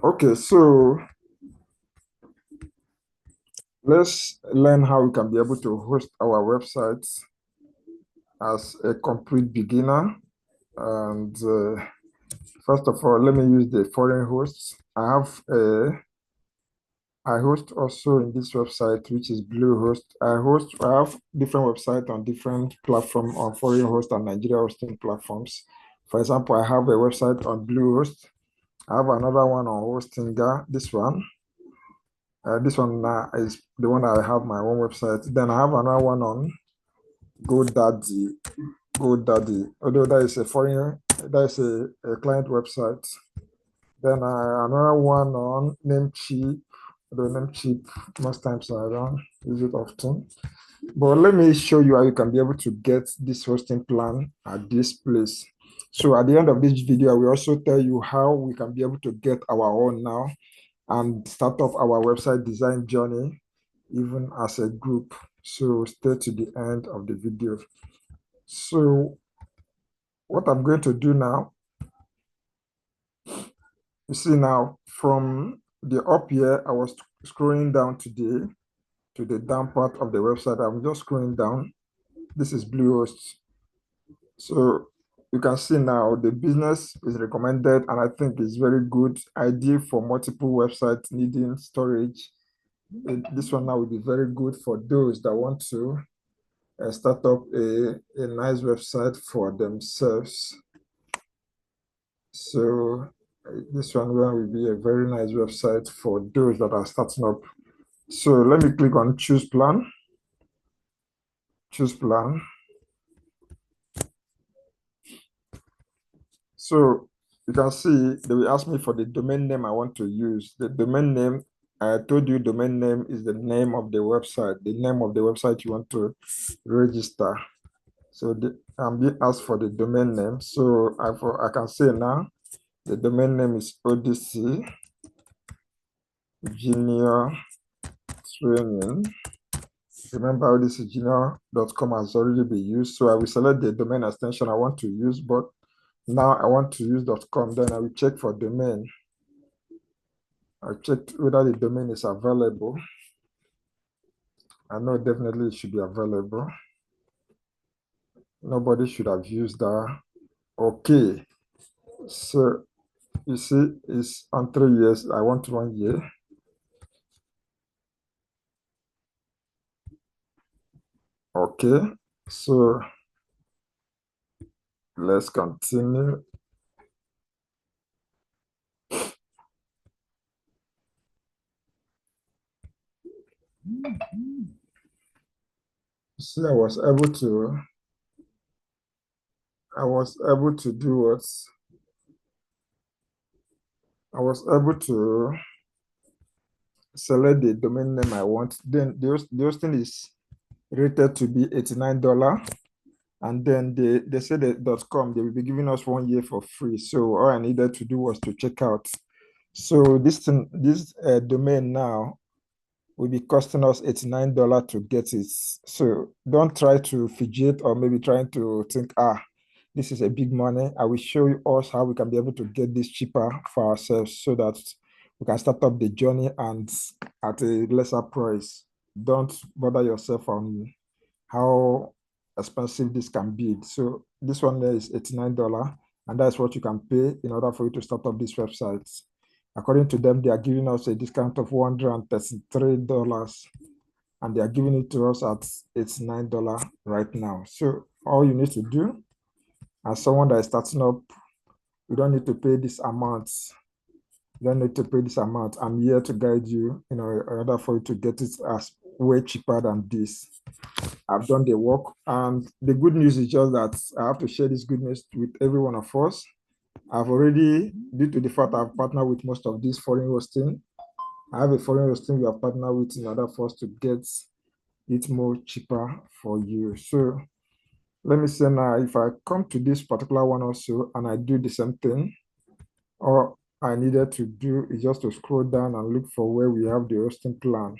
Okay, so let's learn how we can be able to host our websites as a complete beginner. And first of all, let me use the foreign hosts. I host also in this website, which is Bluehost. I have different websites on different platforms on foreign host and Nigeria hosting platforms. For example, I have a website on Bluehost. I have another one on Hostinga, this one. This one is the one I have my own website. Then I have another one on GoDaddy. GoDaddy, although that is a foreign, that is a client website. Then another one on Namecheap. The Namecheap, most times I don't use it often. But let me show you how you can be able to get this hosting plan at this place. So at the end of this video, I will also tell you how we can be able to get our own now and start off our website design journey, even as a group. So stay to the end of the video. So what I'm going to do now, you see now from the up here, I was scrolling down today to the down part of the website. I'm just scrolling down. This is Bluehost. So you can see now the business is recommended, and I think it's very good idea for multiple websites needing storage. This one now will be very good for those that want to start up a nice website for themselves. So this one will be a very nice website for those that are starting up. So let me click on choose plan. Choose plan. So you can see they will ask me for the domain name I want to use. The domain name, I told you domain name is the name of the website, the name of the website you want to register. So I'm being asked for the domain name. So I can say now the domain name is Odyssey Junior Training. Remember, odysseyjunior.com has already been used. So I will select the domain extension I want to use, but now I want to use .com. Then I will check for domain. I checked whether the domain is available. I know definitely it should be available. Nobody should have used that. Okay. So you see, it's on 3 years. I want 1 year. Okay. So let's continue. See, I was able to do what? I was able to select the domain name I want. Then the hosting is rated to be $89. And then they said that .com, they will be giving us 1 year for free. So all I needed to do was to check out. So this domain now will be costing us $89 to get it. So don't try to fidget or maybe trying to think, this is a big money. I will show you us how we can be able to get this cheaper for ourselves so that we can start up the journey and at a lesser price. Don't bother yourself on how expensive this can be. So this one there is $89, and that's what you can pay in order for you to start up this website. According to them, they are giving us a discount of $133, and they are giving it to us at $89 right now. So all you need to do, as someone that is starting up, you don't need to pay this amount. You don't need to pay this amount. I'm here to guide you, in order for you to get it as way cheaper than this. I've done the work. And the good news is just that I have to share this good news with every one of us. I've already, due to the fact I've partnered with most of these foreign hosting, I have a foreign hosting we have partnered with in order for us to get it more cheaper for you. So let me say now, if I come to this particular one also and I do the same thing, all I needed to do is just to scroll down and look for where we have the hosting plan.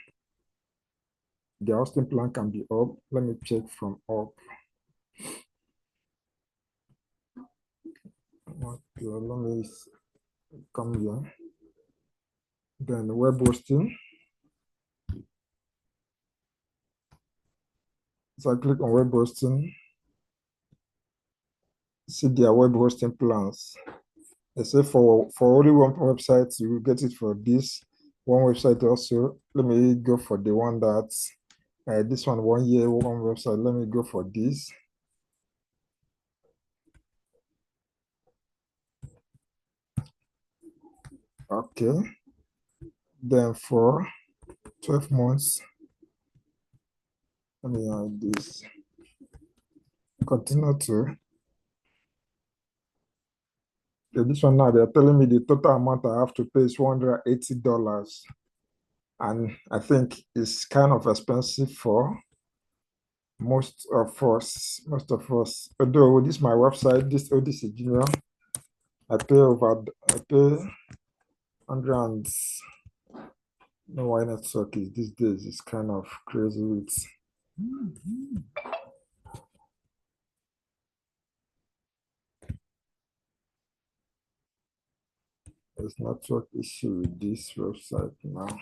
The hosting plan can be up. Let me check from up. Okay, let me come here. Then web hosting. So I click on web hosting, see their web hosting plans. They say for only one website, you will get it for this one website also. Let me go for the one that's this one year, one website. Let me go for this. Okay. Then for 12 months, let me add this. Continue to. Okay, this one now, they're telling me the total amount I have to pay is $180. And I think it's kind of expensive for most of us. Although this is my website, this Odyssey Junior, I pay 100 and no, why network is these days is kind of crazy with there's network issue with this website now.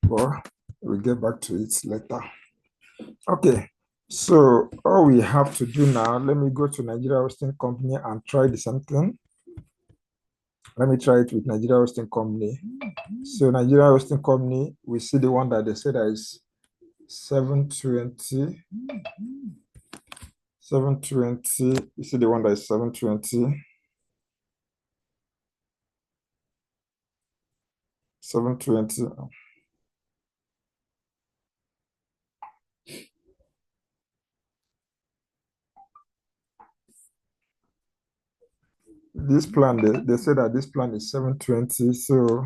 But we'll get back to it later. Okay, so all we have to do now, let me go to Nigeria Hosting Company and try the same thing. Let me try it with Nigeria Hosting Company. So Nigeria Hosting Company, we see the one that they said that is 720. 720, you see the one that is 720. 720. This plan, they say that this plan is 720. So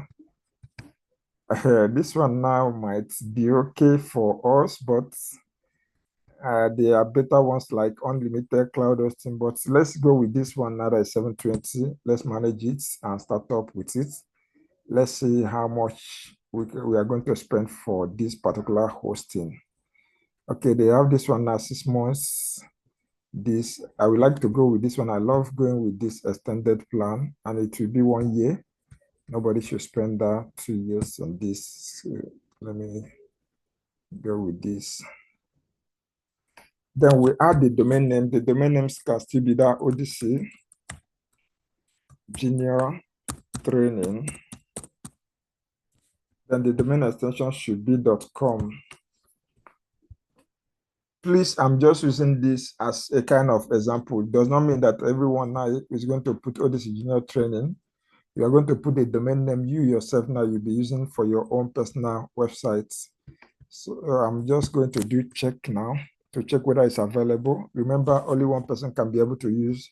this one now might be okay for us, but there are better ones like unlimited cloud hosting. But let's go with this one now that is 720. Let's manage it and start up with it. Let's see how much we are going to spend for this particular hosting. Okay, they have this one now, 6 months. This, I would like to go with this one. I love going with this extended plan, and it will be 1 year. Nobody should spend that 2 years on this. So let me go with this. Then we add the domain name. The domain names can still be that Odyssey Junior Training. Then the domain extension should be .com. Please, I'm just using this as a kind of example. It does not mean that everyone now is going to put Odyssey Junior Training. You are going to put a domain name you yourself now you'll be using for your own personal websites. So I'm just going to do check now to check whether it's available. Remember, only one person can be able to use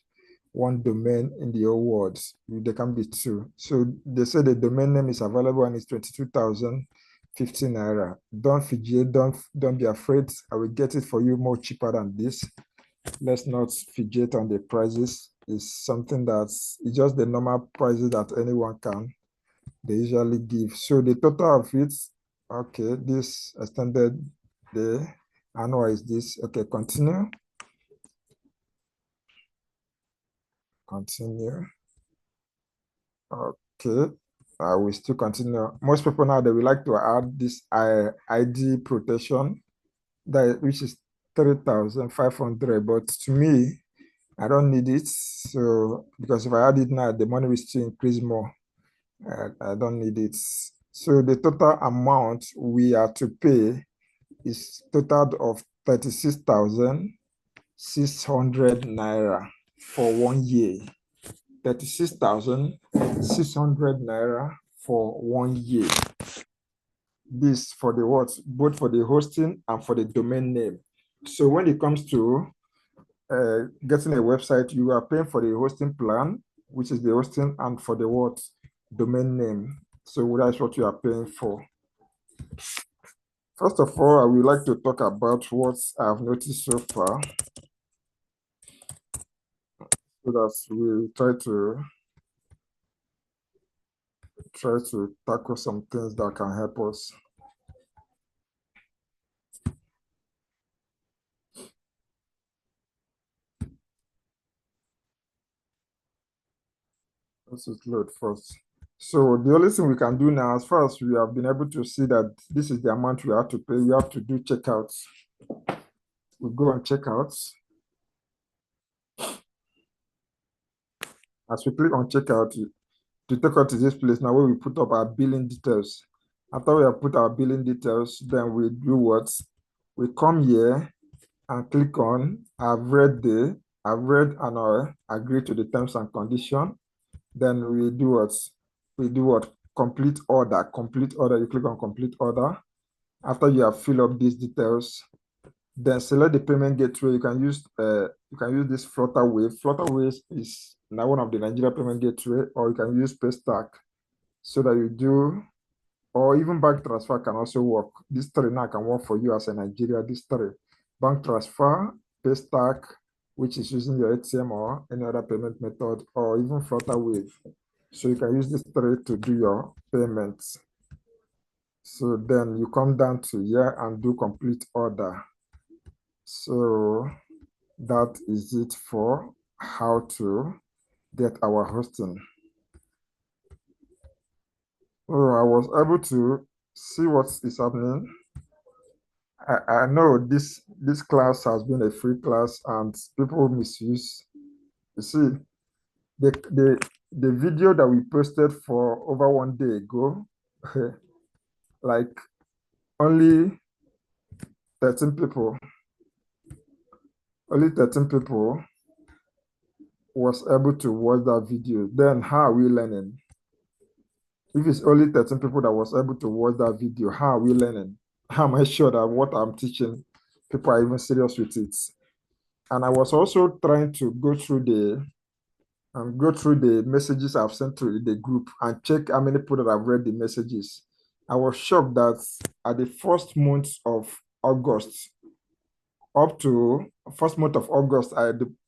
one domain in the whole world. There can be two. So they say the domain name is available and it's 22,015 naira. Don't fidget, don't be afraid. I will get it for you more cheaper than this. Let's not fidget on the prices. It's something that's it's just the normal prices that anyone can they usually give. So the total of it, okay, this extended the annual is this. Okay, continue. Continue. Okay, I will still continue. Most people now they will like to add this ID protection that which is 3,500, but to me, I don't need it. So because if I add it now, the money will still increase more. I don't need it. So the total amount we are to pay is total of 36,600 naira for 1 year. 36,600 naira for 1 year. This for the what? Both for the hosting and for the domain name. So when it comes to getting a website, you are paying for the hosting plan, which is the hosting, and for the what? Domain name. So that's what you are paying for. First of all, I would like to talk about what I've noticed so far, so that we try to tackle some things that can help us. Let's just load first. So the only thing we can do now, as far as we have been able to see that this is the amount we have to pay, we have to do checkouts. We go on checkouts. As we click on checkout, to take us to this place now where we put up our billing details. After we have put our billing details, then we do what? We come here and click on I've read and I agree to the terms and condition. Then we do what? We do what? Complete order. Complete order. You click on complete order. After you have filled up these details, then select the payment gateway. You can use this Flutterwave. Flutterwave is now one of the Nigeria payment gateway, or you can use Paystack so that you do, or even bank transfer can also work. This three now can work for you as a Nigeria. This three: bank transfer, Paystack, which is using your ATM or any other payment method, or even Flutterwave. So you can use this three to do your payments. So then you come down to here and do complete order. So that is it for how to get our hosting. Oh, I was able to see what is happening. I know this class has been a free class and people misuse. You see, the video that we posted for over 1 day ago, like only 13 people, only 13 people was able to watch that video. Then how are we learning? If it's only 13 people that was able to watch that video, how are we learning? How am I sure that what I'm teaching, people are even serious with it? And I was also trying to go through the messages I've sent to the group and check how many people that have read the messages. I was shocked that at the first month of August, up to first month of August,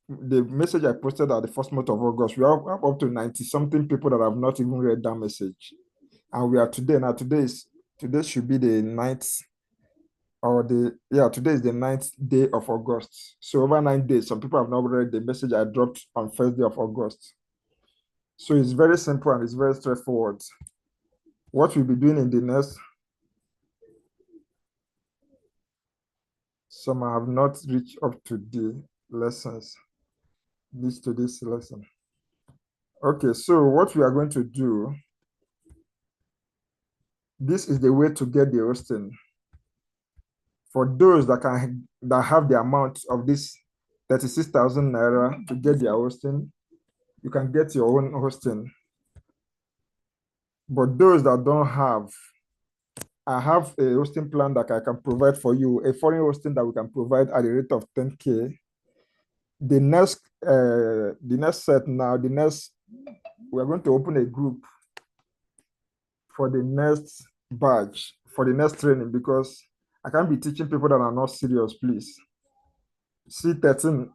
the message I posted at the first month of August, we have up to 90 something people that have not even read that message. And we are today. Now today should be the 9th or today is the 9th day of August. So over 9 days, some people have not read the message I dropped on first day of August. So it's very simple and it's very straightforward. What we'll be doing in the next, some have not reached up to the lessons, to this lesson. Okay, so what we are going to do, this is the way to get the hosting. For those that have the amount of this 36,000 naira to get their hosting, you can get your own hosting. But those that don't have, I have a hosting plan that I can provide for you, a foreign hosting that we can provide at the rate of 10K. The next set now, we're going to open a group for the next batch, for the next training, because I can't be teaching people that are not serious, please. See 13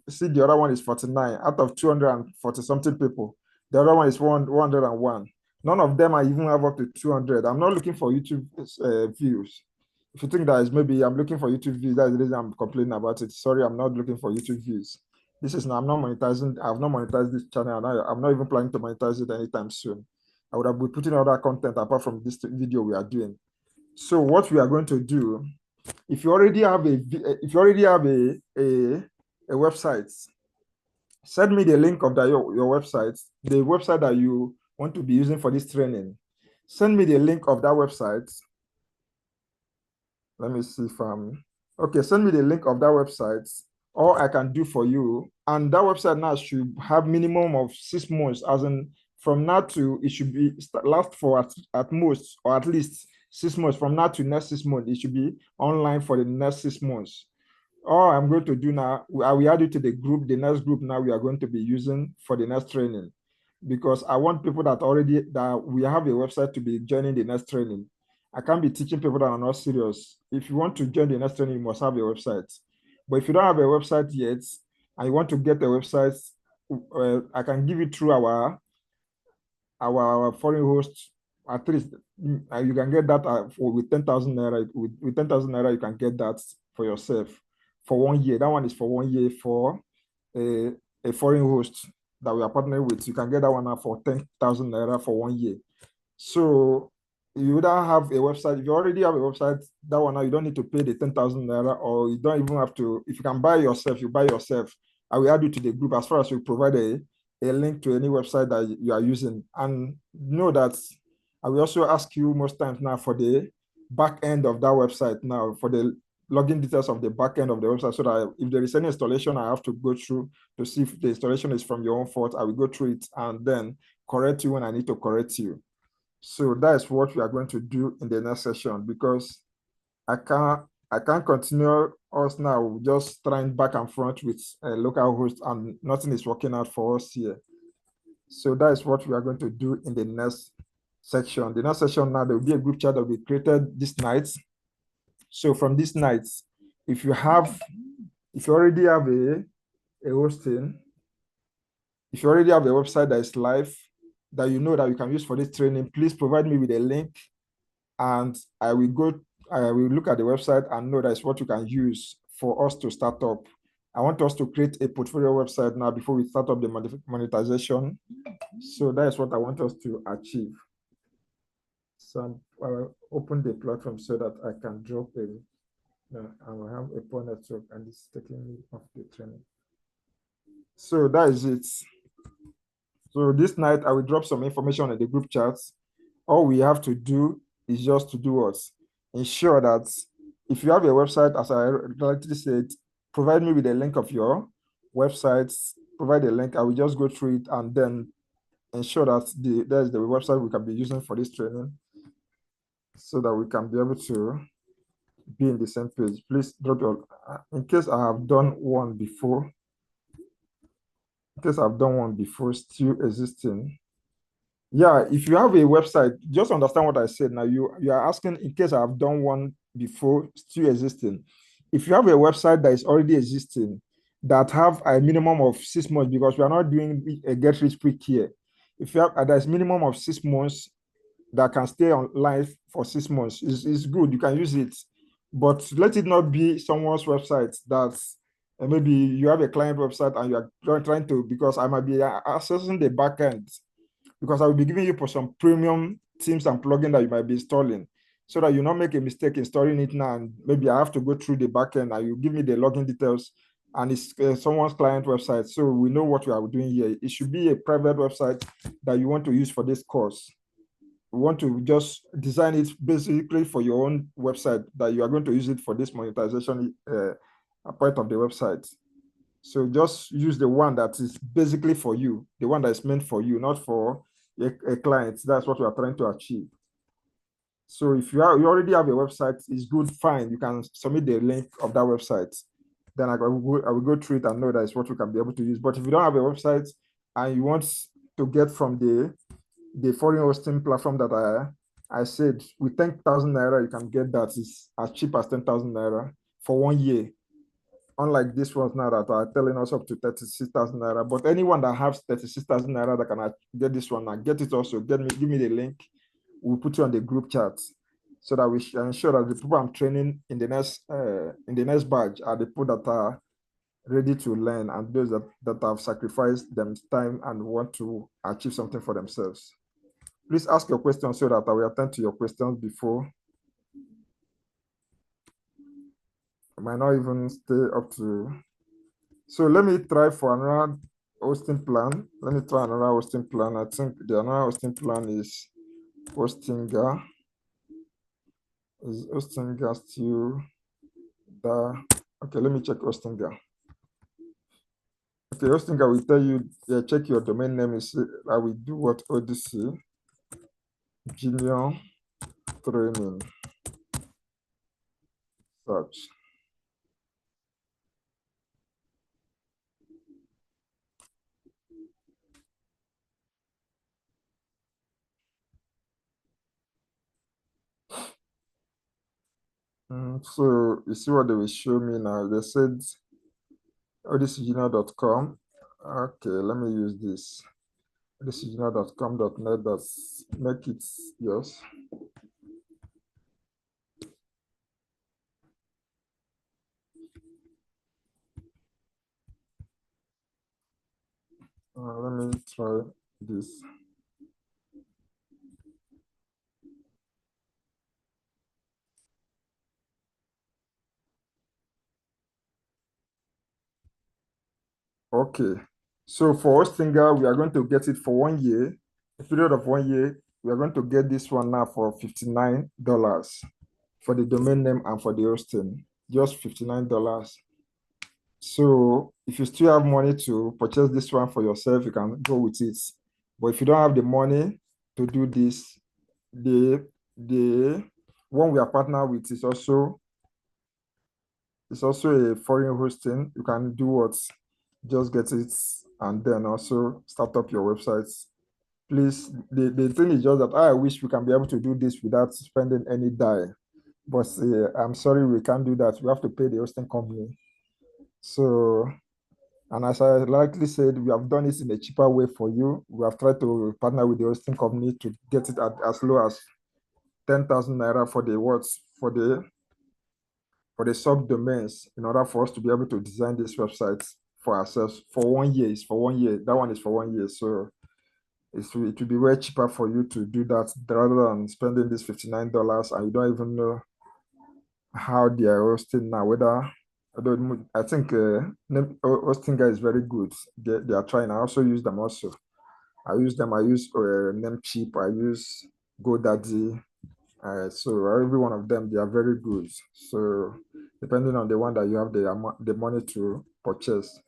see the other one is 49 out of 240 something people. The other one is 101. None of them are even have up to 200. I'm not looking for YouTube views. If you think that is maybe I'm looking for YouTube views, that's the reason I'm complaining about it. Sorry, I'm not looking for YouTube views. I'm not monetizing. I've not monetized this channel, and I'm not even planning to monetize it anytime soon. I would have been putting other content apart from this video we are doing. So what we are going to do, if you already have a website, send me the link of your website, the website that you want to be using for this training. Send me the link of that website. Let me see if okay, send me the link of that website, or I can do for you. And that website now should have minimum of 6 months, as in from now to, it should be last for at most, or at least 6 months. From now to next 6 months, it should be online for the next 6 months. All I'm going to do now, I will add you to the group, the next group now we are going to be using for the next training, because I want people that we have a website to be joining the next training. I can't be teaching people that are not serious. If you want to join the next training, you must have a website. But if you don't have a website yet, and you want to get a website, I can give you through our foreign host. At least you can get that with 10,000 naira. With 10,000 naira, you can get that for yourself for 1 year. That one is for 1 year for a foreign host. that we are partnering with, you can get that one now for 10,000 naira for 1 year. So you don't have a website. If you already have a website, that one now you don't need to pay the 10,000 naira, or you don't even have to. If you can buy yourself, you buy yourself. I will add you to the group as far as you provide a link to any website that you are using. And know that I will also ask you most times now for the back end of that website now, for the login details of the back end of the website, so that if there is any installation I have to go through to see if the installation is from your own fault, I will go through it and then correct you when I need to correct you. So that is what we are going to do in the next session, because I can't continue us now just trying back and front with a local host and nothing is working out for us here. So that is what we are going to do in the next section. The next section now, there will be a group chat that will be created this night. So from this night, if you already have a hosting, if you already have a website that is live, that you know that you can use for this training, please provide me with a link and I will look at the website and know that's what you can use for us to start up. I want us to create a portfolio website now before we start up the monetization. So that is what I want us to achieve. So I will open the platform so that I can drop a, I will have a poor network and it's taking me off the training. So that is it. So this night I will drop some information in the group chats. All we have to do is just to do what? Ensure that if you have a website, as I rightly said, provide me with a link of your website, provide a link, I will just go through it and then ensure that there's the website we can be using for this training so that we can be able to be in the same page. Please drop your, in case I have done one before, still existing. Yeah, if you have a website, just understand what I said. Now you are asking in case I have done one before, still existing. If you have a website that is already existing, that have a minimum of 6 months, because we are not doing a get rich quick here. If you have there's minimum of 6 months that can stay on live for 6 months, is good. You can use it, but let it not be someone's website that's maybe you have a client website and you are trying to, because I might be accessing the backend, because I will be giving you for some premium themes and plugins that you might be installing, so that you not make a mistake installing it now and maybe I have to go through the backend and you give me the login details and it's someone's client website. So we know what we are doing here. It should be a private website that you want to use for this course. We want to just design it basically for your own website, that you are going to use it for this monetization part of the website. So just use the one that is basically for you, the one that is meant for you, not for a client. That's what we are trying to achieve. So if you already have a website, it's good, fine. You can submit the link of that website. Then I will go through it and know that is what we can be able to use. But if you don't have a website and you want to get from the foreign hosting platform that I said, with 10,000 naira, you can get that. It's as cheap as 10,000 naira for 1 year. Unlike this ones now that are telling us up to 36,000 naira. But anyone that has 36,000 naira that can get this one, and get it also, give me the link. We'll put you on the group chat so that we ensure that the people I'm training in the next batch are the people that are ready to learn, and those that have sacrificed them time and want to achieve something for themselves. Please ask your questions so that I will attend to your questions before. I might not even stay up to. So let me try for another hosting plan. Let me try another hosting plan. I think the another hosting plan is Hostinger. Is Hostinger still there? Okay, let me check Hostinger. Okay, Hostinger will tell you, yeah, check your domain name. Is I will do what Odyssey Junior Training search. So you see what they will show me now. They said odysseyjunior.com. Okay, let me use this. odysseyjunior.com.net. That's make it yours. Let me try this. Okay. So for Hostinger, we are going to get it for 1 year, a period of 1 year. We are going to get this one now for $59 for the domain name and for the hosting, just $59. So if you still have money to purchase this one for yourself, you can go with it. But if you don't have the money to do this, the one we are partner with is also a foreign hosting. You can do what? Just get it and then also start up your websites. Please, the thing is just that I wish we can be able to do this without spending any dime. But I'm sorry, we can't do that. We have to pay the hosting company. So, and as I likely said, we have done it in a cheaper way for you. We have tried to partner with the hosting company to get it at as low as 10,000 naira for the words for the subdomains in order for us to be able to design this website for ourselves for 1 year. It's for 1 year. That one is for 1 year. So it will be way cheaper for you to do that rather than spending this $59 and you don't even know how they are hosting now. I think hosting guy is very good. They are trying. I also use them also. I use them. I use Namecheap. I use GoDaddy. So every one of them, they are very good. So depending on the one that you have the money to purchase.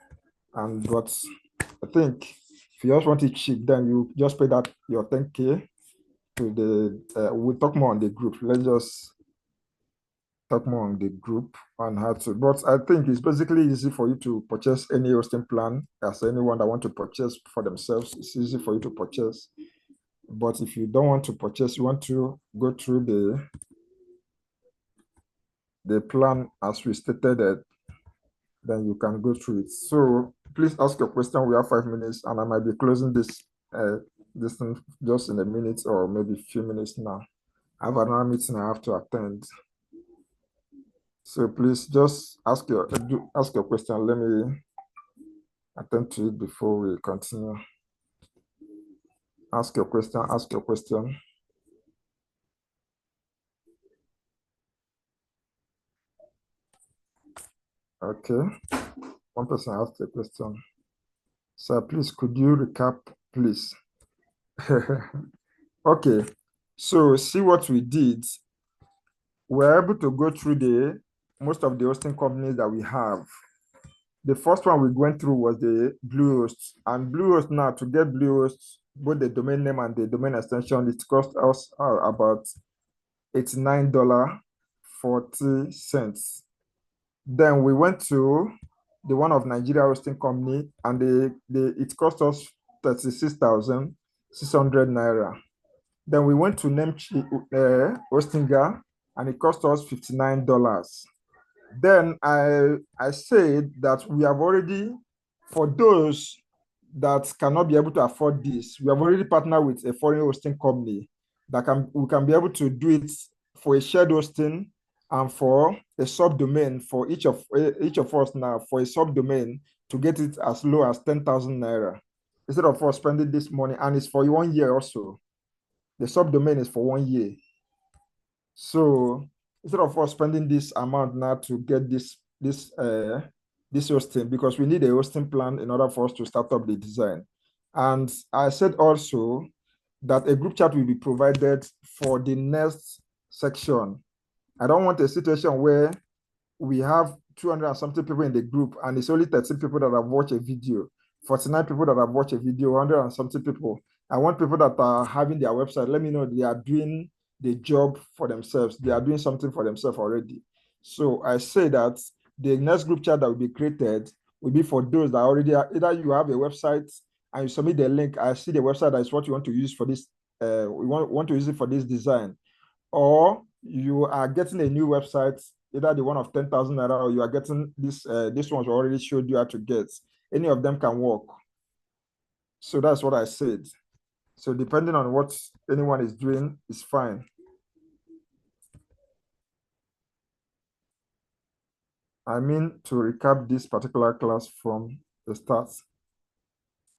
But I think if you just want it cheap, then you just pay that your 10K to we'll talk more on the group. Let's just talk more on the group on how to. But I think it's basically easy for you to purchase any hosting plan as anyone that want to purchase for themselves. It's easy for you to purchase. But if you don't want to purchase, you want to go through the plan as we stated it, then you can go through it. So please ask your question. We have 5 minutes, and I might be closing this thing just in a minute or maybe a few minutes now. I have another meeting I have to attend. So please just ask your question. Let me attend to it before we continue. Ask your question. Ask your question. Okay. One person asked a question. Sir, please, could you recap, please? Okay. So see what we did. We're able to go through the most of the hosting companies that we have. The first one we went through was the Bluehost. And Bluehost now, to get Bluehost, both the domain name and the domain extension, it cost us about $89.40. Then we went to the one of Nigeria hosting company, and it cost us 36,600 naira. Then we went to Hostinger, and it cost us $59. Then I said that we have already, for those that cannot be able to afford this, we have already partnered with a foreign hosting company that we can be able to do it for a shared hosting and for a subdomain for each of us now for a subdomain to get it as low as 10,000 naira instead of us spending this money, and it's for 1 year also. The subdomain is for 1 year. So instead of us spending this amount now to get this hosting, because we need a hosting plan in order for us to start up the design. And I said also that a group chat will be provided for the next section. I don't want a situation where we have 200 and something people in the group and it's only 13 people that have watched a video, 49 people that have watched a video, 100 and something people. I want people that are having their website, let me know they are doing the job for themselves. They are doing something for themselves already. So I say that the next group chat that will be created will be for those that already are, either you have a website and you submit the link. I see the website that is what you want to use for this. We want to use it for this design, or you are getting a new website, either the one of 10,000 naira, or you are getting this ones we already showed you how to get. Any of them can work. So that's what I said. So depending on what anyone is doing is fine. I mean, to recap this particular class from the start,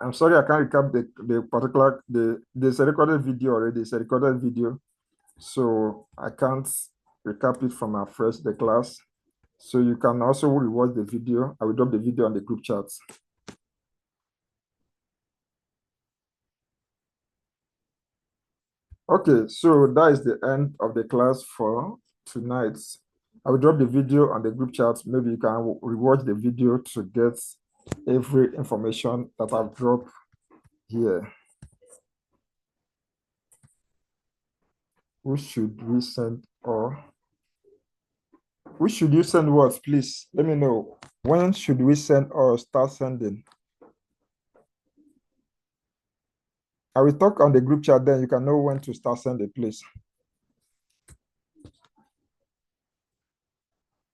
I'm sorry, I can't recap the particular, there's a recorded video already, it's a recorded video. So I can't recap it from afresh the class. So you can also rewatch the video. I will drop the video on the group chats. Okay, so that is the end of the class for tonight. I will drop the video on the group chat. Maybe you can rewatch the video to get every information that I've dropped here. Who should we send or who should you send what? Please let me know. When should we send or start sending? I will talk on the group chat, then you can know when to start sending, please.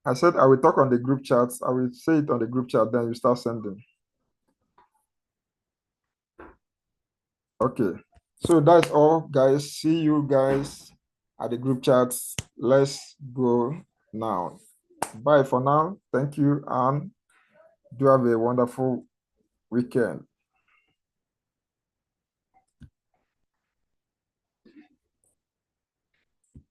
I said I will talk on the group chats. I will say it on the group chat, then you start sending. Okay. So that's all, guys. See you guys at the group chats. Let's go now. Bye for now. Thank you, and do have a wonderful weekend.